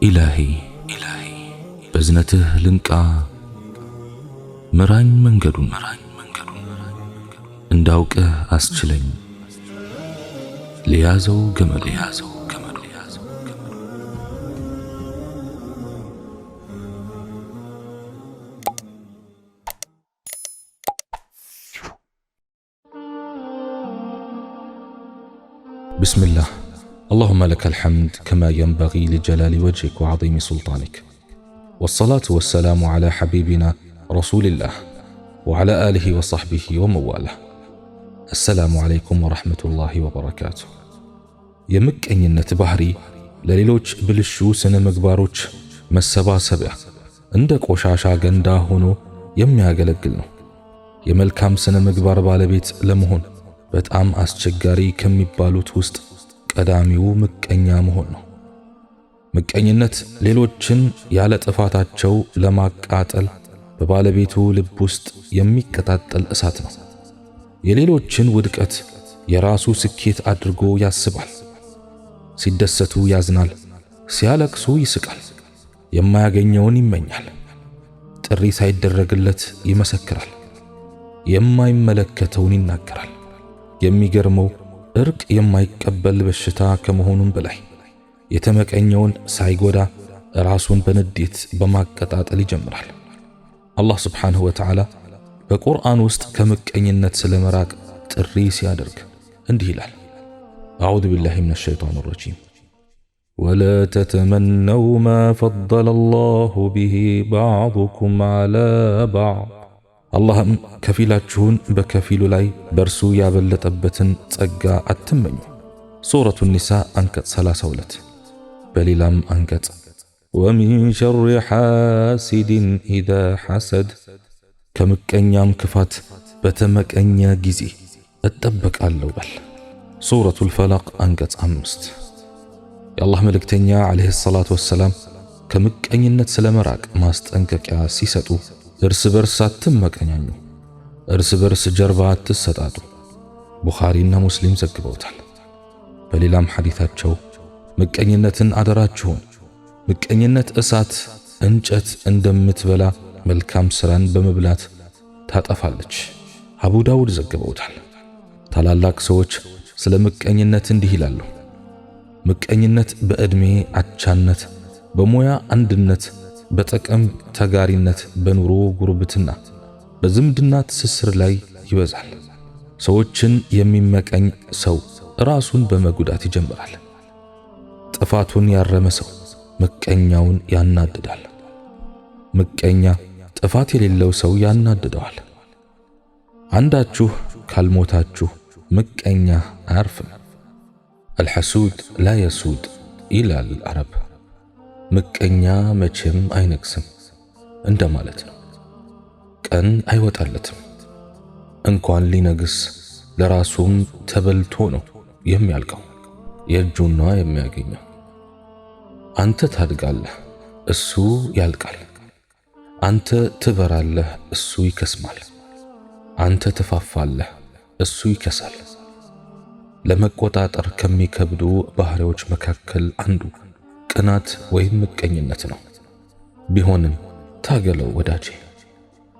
إلهي بزنته لنكا مران منجدون انداوك أسجلين ليازو جمل بسم الله. اللهم لك الحمد كما ينبغي لجلال وجهك وعظيم سلطانك، والصلاة والسلام على حبيبنا رسول الله وعلى آله وصحبه ومواله. السلام عليكم ورحمة الله وبركاته. يمك أن ينتبهري لليلوج بلشو سنة مقباروج مسبا سبع عندك وشاشا قندا هونو يميا قلقلنو يملكام سنة مقبار بالبيت لمهون በጣም አስቸጋሪ ከሚባሉት ውስጥ ቀዳሚው ምቀኛ መሆን ነው። ምቀኝነት ሌሎችን ያለ ጥፋታቸው ለማቃጠል በባለቤቱ ልብ ውስጥ የሚቀጣጠል እሳት ነው። የሌሎችን ውድቀት የራሱ ስኬት አድርጎ ያስባል። ሲደሰቱ ያዝናል፣ ሲያለቅሱ ይስቃል፣ የማያገኘውን ይመኛል፣ ጥሪ ሳይደረግለት ይመሰክራል፣ የማይመለከተውን ይናገራል። የሚገርመው እርቅ የማይቀበል በሽታ ከመሆኑም በላይ የተመቀኘውን ሳይጎዳ ራሱን በንዴት በማቀጣጠል ይጀምራል። አላህ ስብሓንሁ ወተዓላ በቁርአን ውስጥ ከምቀኝነት ስለመራቅ ጥሪ ሲያደርግ እንዲህ ይላል። አዑዙ ቢላሂ ሚነ ሸይጣኒ ረጂም ወላ ተተመነው ማ ፈضለ አላሁ ቢሂ በዕضኩም ዐላ በዕድ አላህም ከፊላችሁን በከፊሉ ላይ በርሱ ያበለጠበትን ጸጋ አትመኙ። ሱረቱ ኒሳ አንቀጽ 32። በሌላም አንቀጽ ወሚን ሸሪ ሐሲድን ኢዛ ሐሰድ ከምቀኛም ክፋት በተመቀኘ ጊዜ እጠበቃለሁ በል። ሱረቱል ፈለቅ አንቀጽ 5። የአላህ መልእክተኛ ዓለይሂ ሰላቱ ወሰላም ከምቀኝነት ስለመራቅ ማስጠንቀቂያ ሲሰጡ እርስ በርስ አትመቀኛኙ፣ እርስ በርስ ጀርባ አትሰጣጡ። ቡኻሪና ሙስሊም ዘግበውታል። በሌላም ሐዲታቸው ምቀኝነትን አደራችሁን፣ ምቀኝነት እሳት እንጨት እንደምትበላ መልካም ስራን በመብላት ታጠፋለች። አቡ ዳውድ ዘግበውታል። ታላላቅ ሰዎች ስለ ምቀኝነት እንዲህ ይላሉ። ምቀኝነት በዕድሜ አቻነት፣ በሙያ አንድነት፣ በጥቅም ተጋሪነት፣ በኑሮ ጉርብትና፣ በዝምድና ትስስር ላይ ይበዛል። ሰዎችን የሚመቀኝ ሰው ራሱን በመጉዳት ይጀምራል። ጥፋቱን ያረመ ሰው ምቀኛውን ያናድዳል። ምቀኛ ጥፋት የሌለው ሰው ያናድደዋል። አንዳችሁ ካልሞታችሁ ምቀኛ አያርፍም። አልሐሱድ ላ የሱድ ይላል አረብ። ምቀኛ መቼም አይነግስም እንደማለት ነው። ቀን አይወጣለትም። እንኳን ሊነግስ ለራሱም ተበልቶ ነው የሚያልቀው፣ የእጁን ነው የሚያገኘው። አንተ ታድጋለህ፣ እሱ ያልቃል። አንተ ትበራለህ፣ እሱ ይከስማል። አንተ ትፋፋለህ፣ እሱ ይከሳል። ለመቆጣጠር ከሚከብዱ ባህሪዎች መካከል አንዱ ቅናት ወይም ምቀኝነት ነው። ቢሆንም ታገለው ወዳጄ።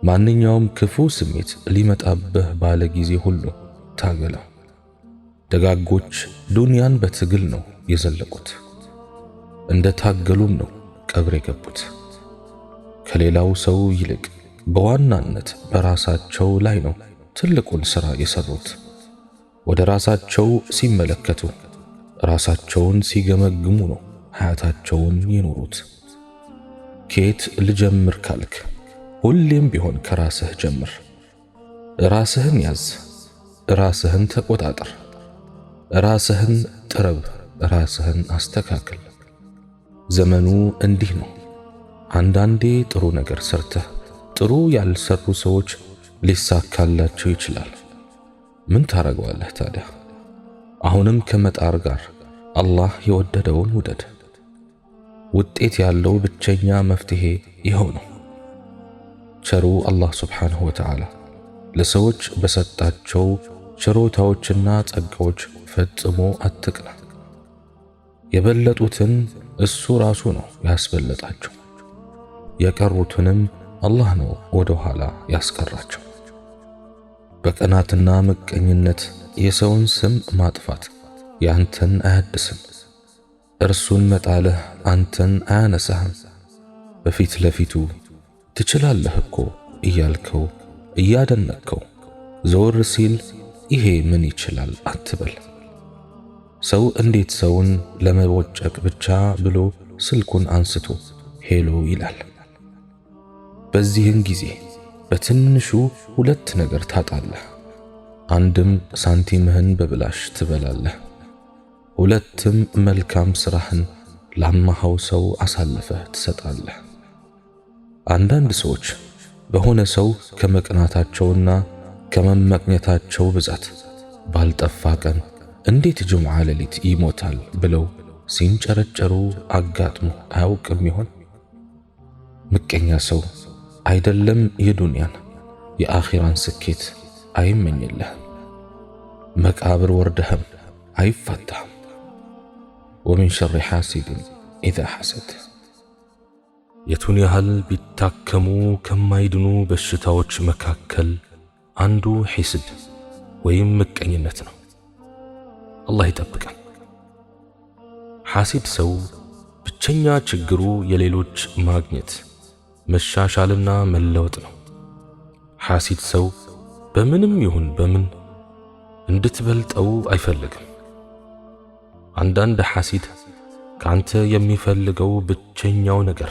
ማንኛውም ክፉ ስሜት ሊመጣብህ ባለ ጊዜ ሁሉ ታገለው። ደጋጎች ዱንያን በትግል ነው የዘለቁት፣ እንደ ታገሉም ነው ቀብር የገቡት። ከሌላው ሰው ይልቅ በዋናነት በራሳቸው ላይ ነው ትልቁን ሥራ የሰሩት። ወደ ራሳቸው ሲመለከቱ፣ ራሳቸውን ሲገመግሙ ነው ሐያታቸውን ይኖሩት። ከየት ልጀምር ካልክ ሁሌም ቢሆን ከራስህ ጀምር። ራስህን ያዝ፣ ራስህን ተቆጣጠር፣ ራስህን ጥረብ፣ ራስህን አስተካክል። ዘመኑ እንዲህ ነው። አንዳንዴ ጥሩ ነገር ሰርተህ ጥሩ ያልሰሩ ሰዎች ሊሳካላቸው ይችላል። ምን ታረገዋለህ ታዲያ? አሁንም ከመጣር ጋር አላህ የወደደውን ውደድ። ውጤት ያለው ብቸኛ መፍትሄ ይኸው ነው። ቸሩ አላህ ሱብሓነሁ ወተዓላ ለሰዎች በሰጣቸው ችሮታዎችና ጸጋዎች ፈጽሞ አትቅና። የበለጡትን እሱ ራሱ ነው ያስበለጣቸው። የቀሩትንም አላህ ነው ወደ ኋላ ያስቀራቸው። በቅናትና ምቀኝነት የሰውን ስም ማጥፋት ያንተን አያድስም። እርሱን መጣልህ አንተን አያነሳህም። በፊት ለፊቱ ትችላለህ እኮ እያልከው እያደነቅከው ዘወር ሲል ይሄ ምን ይችላል አትበል። ሰው እንዴት ሰውን ለመቦጨቅ ብቻ ብሎ ስልኩን አንስቶ ሄሎ ይላል? በዚህን ጊዜ በትንሹ ሁለት ነገር ታጣለህ። አንድም ሳንቲምህን በብላሽ ትበላለህ፣ ሁለትም መልካም ስራህን ላማኸው ሰው አሳልፈህ ትሰጣለህ። አንዳንድ ሰዎች በሆነ ሰው ከመቅናታቸውና ከመመቅኘታቸው ብዛት ባልጠፋ ቀን እንዴት ጁምዓ ሌሊት ይሞታል ብለው ሲንጨረጨሩ አጋጥሞ አያውቅም ይሆን? ምቀኛ ሰው አይደለም የዱንያን የአኺራን ስኬት አይመኝልህም። መቃብር ወርደህም አይፋታህም። ወሚን ሸሪ ሐሲድን ኢዛ ሐሰድ። የቱን ያህል ቢታከሙ ከማይድኑ በሽታዎች መካከል አንዱ ሒስድ ወይም ምቀኝነት ነው። አላህ ይጠብቀን። ሐሲድ ሰው ብቸኛ ችግሩ የሌሎች ማግኘት መሻሻልና መለወጥ ነው። ሐሲድ ሰው በምንም ይሁን በምን እንድትበልጠው አይፈልግም። አንዳንድ ሐሲድ ካንተ የሚፈልገው ብቸኛው ነገር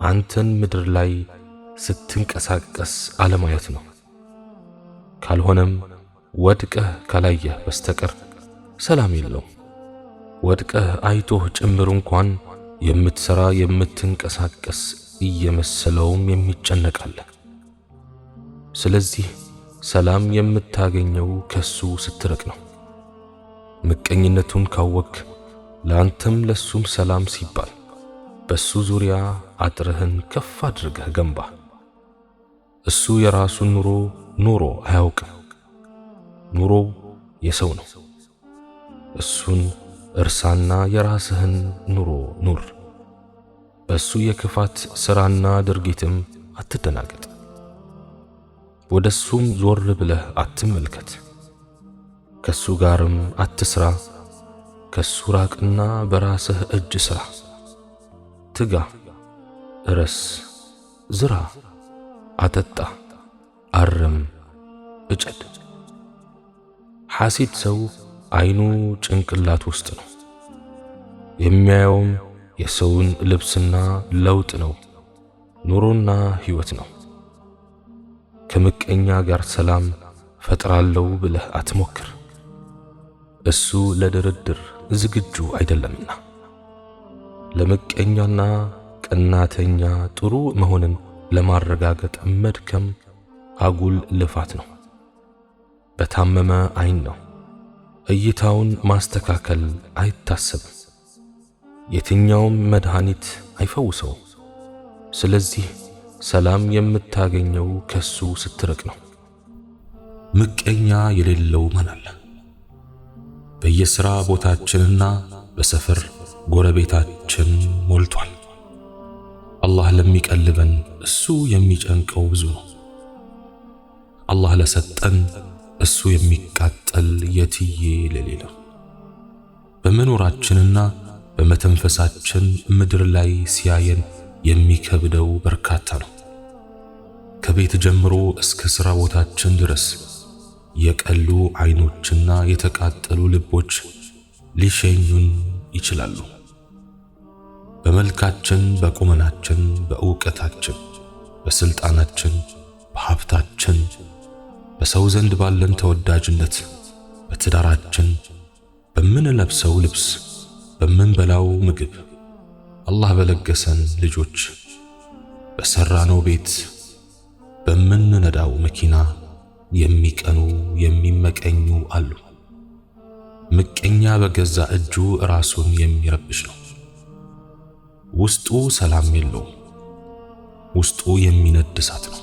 አንተን ምድር ላይ ስትንቀሳቀስ አለማየት ነው። ካልሆነም ወድቀህ ካላየህ በስተቀር ሰላም የለውም። ወድቀህ አይቶህ ጭምር እንኳን የምትሰራ የምትንቀሳቀስ እየመሰለውም የሚጨነቃል። ስለዚህ ሰላም የምታገኘው ከሱ ስትርቅ ነው። ምቀኝነቱን ካወክ ለአንተም ለሱም ሰላም ሲባል በሱ ዙሪያ አጥርህን ከፍ አድርገህ ገንባ። እሱ የራሱን ኑሮ አያውቅም። ኑሮው የሰው ነው። እሱን እርሳና የራስህን ኑሮ ኑር። በሱ የክፋት ሥራና ድርጊትም አትደናገጥ። ወደሱም ዞር ብለህ አትመልከት። ከሱ ጋርም አትስራ። ከሱ ራቅና በራስህ እጅ ሥራ። ትጋ፣ እረስ፣ ዝራ፣ አጠጣ፣ አርም፣ እጨድ። ሐሲድ ሰው አይኑ ጭንቅላት ውስጥ ነው። የሚያየውም የሰውን ልብስና ለውጥ ነው። ኑሮና ሕይወት ነው። ከምቀኛ ጋር ሰላም ፈጥራለሁ ብለህ አትሞክር። እሱ ለድርድር ዝግጁ አይደለምና። ለምቀኛና ቀናተኛ ጥሩ መሆንን ለማረጋገጥ መድከም አጉል ልፋት ነው። በታመመ አይን ነው እይታውን ማስተካከል አይታሰብም። የትኛውም መድኃኒት አይፈውሰው። ስለዚህ ሰላም የምታገኘው ከሱ ስትርቅ ነው። ምቀኛ የሌለው ማን አለ? በየሥራ ቦታችንና በሰፈር ጎረቤታችን ሞልቷል። አላህ ለሚቀልበን እሱ የሚጨንቀው ብዙ ነው። አላህ ለሰጠን እሱ የሚቃጠል የትዬ ለሌለ። በመኖራችንና በመተንፈሳችን ምድር ላይ ሲያየን የሚከብደው በርካታ ነው። ከቤት ጀምሮ እስከ ሥራ ቦታችን ድረስ የቀሉ አይኖችና የተቃጠሉ ልቦች ሊሸኙን ይችላሉ። በመልካችን፣ በቁመናችን፣ በእውቀታችን፣ በስልጣናችን፣ በሀብታችን፣ በሰው ዘንድ ባለን ተወዳጅነት፣ በትዳራችን፣ በምንለብሰው ልብስ፣ በምንበላው ምግብ፣ አላህ በለገሰን ልጆች፣ በሰራነው ቤት፣ በምንነዳው መኪና የሚቀኑ የሚመቀኙ አሉ። ምቀኛ በገዛ እጁ ራሱን የሚረብሽ ነው። ውስጡ ሰላም የለውም። ውስጡ የሚነድ እሳት ነው።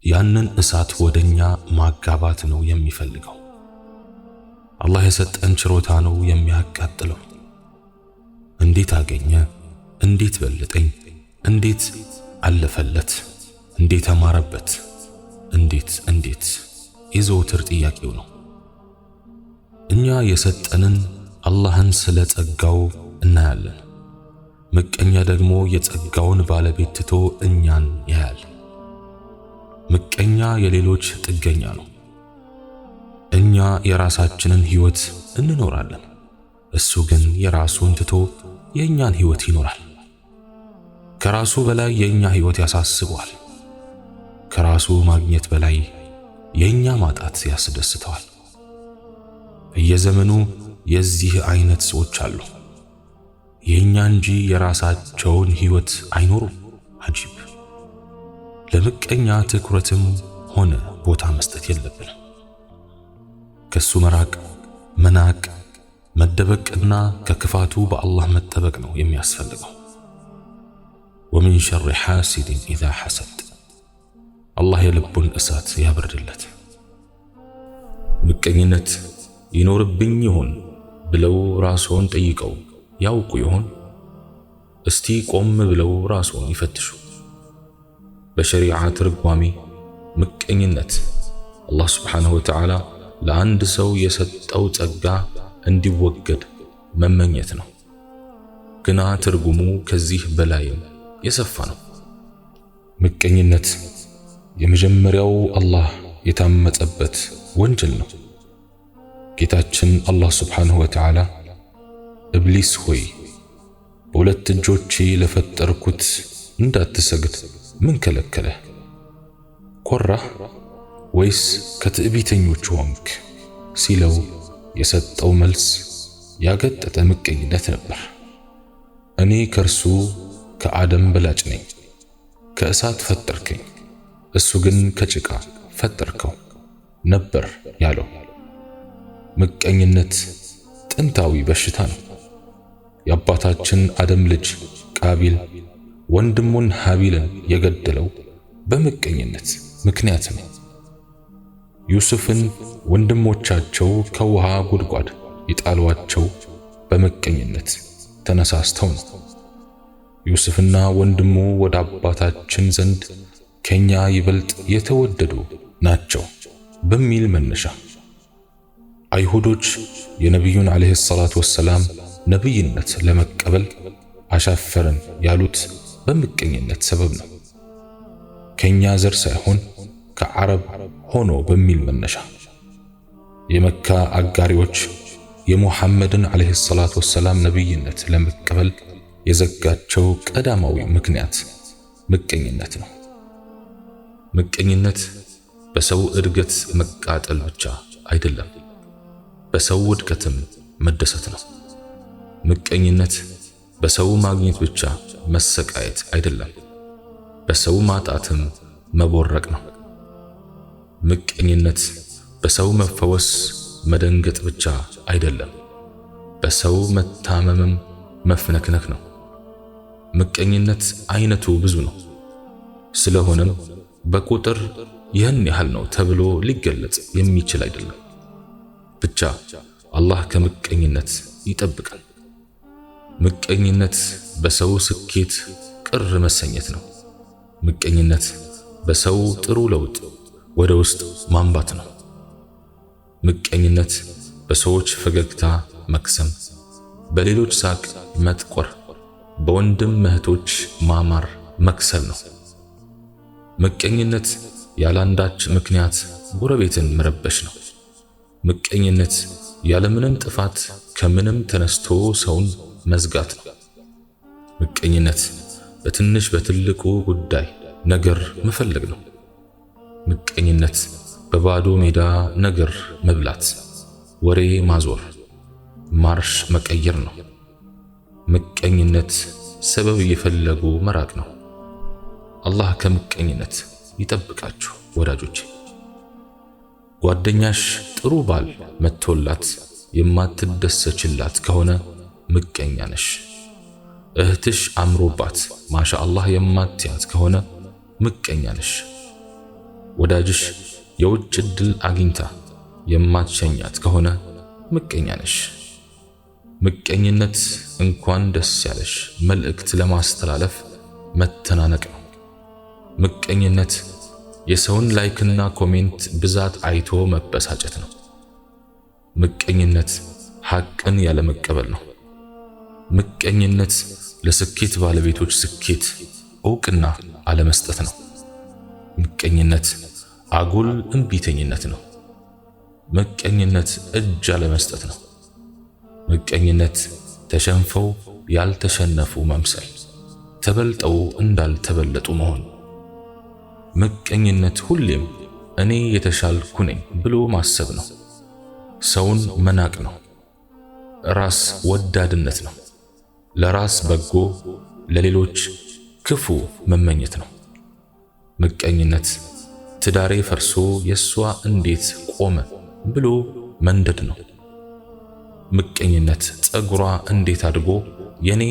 ያንን እሳት ወደኛ ማጋባት ነው የሚፈልገው። አላህ የሰጠን ችሮታ ነው የሚያቃጥለው። እንዴት አገኘ? እንዴት በለጠኝ? እንዴት አለፈለት? እንዴት አማረበት? እንዴት የዘወትር ጥያቄው ነው። እኛ የሰጠንን አላህን ስለ ጸጋው እናያለን። ምቀኛ ደግሞ የጸጋውን ባለቤት ትቶ እኛን ያያል። ምቀኛ የሌሎች ጥገኛ ነው። እኛ የራሳችንን ሕይወት እንኖራለን፣ እሱ ግን የራሱን ትቶ የእኛን ሕይወት ይኖራል። ከራሱ በላይ የእኛ ሕይወት ያሳስበዋል። ከራሱ ማግኘት በላይ የእኛ ማጣት ያስደስተዋል። በየዘመኑ የዚህ አይነት ሰዎች አሉ። የእኛ እንጂ የራሳቸውን ሕይወት አይኖሩም። አጂብ! ለምቀኛ ትኩረትም ሆነ ቦታ መስጠት የለብንም። ከሱ መራቅ፣ መናቅ፣ መደበቅና ከክፋቱ በአላህ መጠበቅ ነው የሚያስፈልገው። ወሚን ሸሪ ሐሲድን ኢዛ ሐሰድ፣ አላህ የልቡን እሳት ያበርድለት። ምቀኝነት ይኖርብኝ ይሆን ብለው ራስዎን ጠይቀው ያውቁ ይሆን? እስቲ ቆም ብለው ራስዎን ይፈትሹ። በሸሪዓ ትርጓሜ ምቀኝነት አላህ ስብሓንሁ ወተዓላ ለአንድ ሰው የሰጠው ጸጋ እንዲወገድ መመኘት ነው። ግና ትርጉሙ ከዚህ በላይም የሰፋ ነው። ምቀኝነት የመጀመሪያው አላህ የታመጸበት ወንጀል ነው። ጌታችን አላህ ስብሓንሁ ወተዓላ ኢብሊስ ሆይ በሁለት እጆቼ ለፈጠርኩት እንዳትሰግድ ምን ከለከለህ? ኮራህ ወይስ ከትዕቢተኞች ሆንክ ሲለው የሰጠው መልስ ያገጠጠ ምቀኝነት ነበር። እኔ ከእርሱ ከአደም በላጭ ነኝ፣ ከእሳት ፈጠርከኝ፣ እሱ ግን ከጭቃ ፈጠርከው ነበር ያለው። ምቀኝነት ጥንታዊ በሽታ ነው። የአባታችን አደም ልጅ ቃቢል ወንድሙን ሀቢልን የገደለው በምቀኝነት ምክንያት ነው። ዩሱፍን ወንድሞቻቸው ከውሃ ጉድጓድ የጣሏቸው በምቀኝነት ተነሳስተው ነው። ዩሱፍና ወንድሙ ወደ አባታችን ዘንድ ከኛ ይበልጥ የተወደዱ ናቸው በሚል መነሻ አይሁዶች የነቢዩን ዓለይሂ ሰላቱ ወሰላም ነቢይነት ለመቀበል አሻፈረን ያሉት በምቀኝነት ሰበብ ነው። ከኛ ዘር ሳይሆን ከዓረብ ሆኖ በሚል መነሻ የመካ አጋሪዎች የሙሐመድን ዓለይሂ ሰላቱ ወሰላም ነቢይነት ለመቀበል የዘጋቸው ቀዳማዊ ምክንያት ምቀኝነት ነው። ምቀኝነት በሰው እድገት መቃጠል ብቻ አይደለም፣ በሰው ውድቀትም መደሰት ነው። ምቀኝነት በሰው ማግኘት ብቻ መሰቃየት አይደለም፣ በሰው ማጣትም መቦረቅ ነው። ምቀኝነት በሰው መፈወስ መደንገጥ ብቻ አይደለም፣ በሰው መታመምም መፍነክነክ ነው። ምቀኝነት አይነቱ ብዙ ነው። ስለሆነም በቁጥር ይህን ያህል ነው ተብሎ ሊገለጽ የሚችል አይደለም። ብቻ አላህ ከምቀኝነት ይጠብቃል። ምቀኝነት በሰው ስኬት ቅር መሰኘት ነው። ምቀኝነት በሰው ጥሩ ለውጥ ወደ ውስጥ ማንባት ነው። ምቀኝነት በሰዎች ፈገግታ መክሰም፣ በሌሎች ሳቅ መጥቆር፣ በወንድም እህቶች ማማር መክሰል ነው። ምቀኝነት ያላንዳች ምክንያት ጎረቤትን መረበሽ ነው። ምቀኝነት ያለምንም ጥፋት ከምንም ተነስቶ ሰውን መዝጋት ነው። ምቀኝነት በትንሽ በትልቁ ጉዳይ ነገር መፈለግ ነው። ምቀኝነት በባዶ ሜዳ ነገር መብላት፣ ወሬ ማዞር፣ ማርሽ መቀየር ነው። ምቀኝነት ሰበብ እየፈለጉ መራቅ ነው። አላህ ከምቀኝነት ይጠብቃችሁ ወዳጆቼ። ጓደኛሽ ጥሩ ባል መጥቶላት የማትደሰችላት ከሆነ ምቀኛ ነሽ። እህትሽ አምሮባት ማሻአላህ የማትያት ከሆነ ምቀኛ ነሽ። ወዳጅሽ የውጭ ዕድል አግኝታ የማትሸኛት ከሆነ ምቀኛ ነሽ። ምቀኝነት እንኳን ደስ ያለሽ መልእክት ለማስተላለፍ መተናነቅ ነው። ምቀኝነት የሰውን ላይክና ኮሜንት ብዛት አይቶ መበሳጨት ነው። ምቀኝነት ሐቅን ያለ መቀበል ነው። ምቀኝነት ለስኬት ባለቤቶች ስኬት ዕውቅና አለመስጠት ነው። ምቀኝነት አጉል እምቢተኝነት ነው። ምቀኝነት እጅ አለመስጠት ነው። ምቀኝነት ተሸንፈው ያልተሸነፉ መምሰል፣ ተበልጠው እንዳልተበለጡ መሆን። ምቀኝነት ሁሌም እኔ የተሻልኩ ነኝ ብሎ ማሰብ ነው። ሰውን መናቅ ነው። ራስ ወዳድነት ነው። ለራስ በጎ ለሌሎች ክፉ መመኘት ነው። ምቀኝነት ትዳሬ ፈርሶ የሷ እንዴት ቆመ ብሎ መንደድ ነው። ምቀኝነት ጸጉሯ እንዴት አድጎ የኔ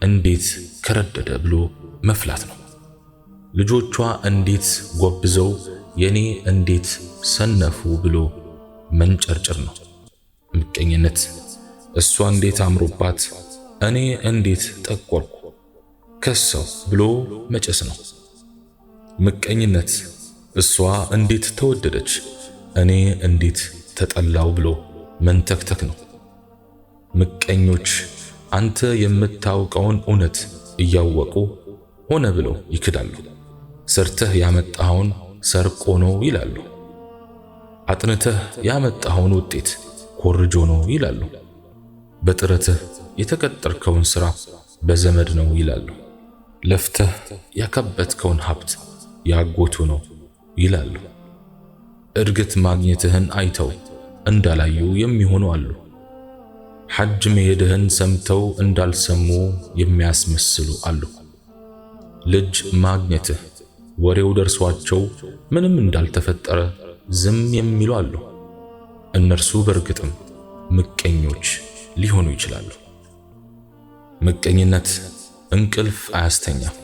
እንዴት ከረደደ ብሎ መፍላት ነው። ልጆቿ እንዴት ጎብዘው የኔ እንዴት ሰነፉ ብሎ መንጨርጭር ነው። ምቀኝነት እሷ እንዴት አምሮባት እኔ እንዴት ጠቆርኩ ከሰው ብሎ መጨስ ነው። ምቀኝነት እሷ እንዴት ተወደደች እኔ እንዴት ተጠላው ብሎ መንተክተክ ነው። ምቀኞች አንተ የምታውቀውን እውነት እያወቁ ሆነ ብለው ይክዳሉ። ሰርተህ ያመጣኸውን ሰርቆ ነው ይላሉ። አጥንተህ ያመጣኸውን ውጤት ኮርጆ ነው ይላሉ። በጥረትህ የተቀጠርከውን ሥራ በዘመድ ነው ይላሉ። ለፍተህ ያከበትከውን ሀብት ያጎቱ ነው ይላሉ። እድገት ማግኘትህን አይተው እንዳላዩ የሚሆኑ አሉ። ሐጅ መሄድህን ሰምተው እንዳልሰሙ የሚያስመስሉ አሉ። ልጅ ማግኘትህ ወሬው ደርሷቸው ምንም እንዳልተፈጠረ ዝም የሚሉ አሉ። እነርሱ በእርግጥም ምቀኞች ሊሆኑ ይችላሉ። ምቀኝነት እንቅልፍ አያስተኛም፣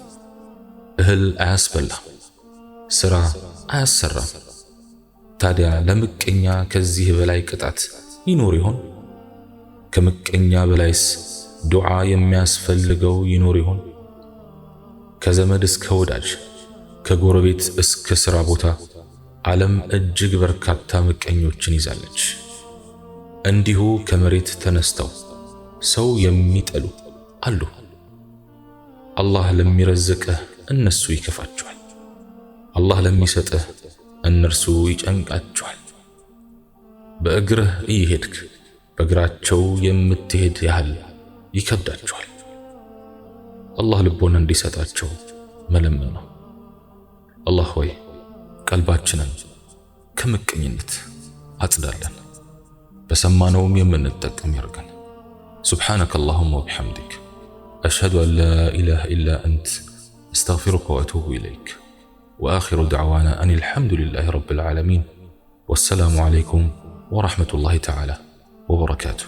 እህል አያስበላም፣ ሥራ አያሰራም። ታዲያ ለምቀኛ ከዚህ በላይ ቅጣት ይኖር ይሆን? ከምቀኛ በላይስ ዱዓ የሚያስፈልገው ይኖር ይሆን? ከዘመድ እስከ ወዳጅ ከጎረቤት እስከ ሥራ ቦታ ዓለም እጅግ በርካታ ምቀኞችን ይዛለች። እንዲሁ ከመሬት ተነስተው ሰው የሚጠሉ አሉ። አላህ ለሚረዝቅህ እነሱ ይከፋቸዋል፣ አላህ ለሚሰጥህ እነርሱ ይጨንቃቸዋል። በእግርህ እየሄድክ በእግራቸው የምትሄድ ያህል ይከብዳቸዋል። አላህ ልቦና እንዲሰጣቸው መለመን ነው። አላህ ሆይ ቀልባችንን ከምቀኝነት አጽዳለን፣ በሰማነውም የምንጠቀም ያርገን። ሱብሓነከ አላሁመ ወቢሐምዲክ አሽሀዱ አን ላ ኢላሃ ኢላ አንት አስተግፊሩከ ወአቱቡ ኢለይክ ወአኺሩ ደዕዋና አኒል ሐምዱሊላሂ ረቢል ዓለሚን ወሰላሙ ዓለይኩም ወረሕመቱላሂ ተዓላ وبركاته.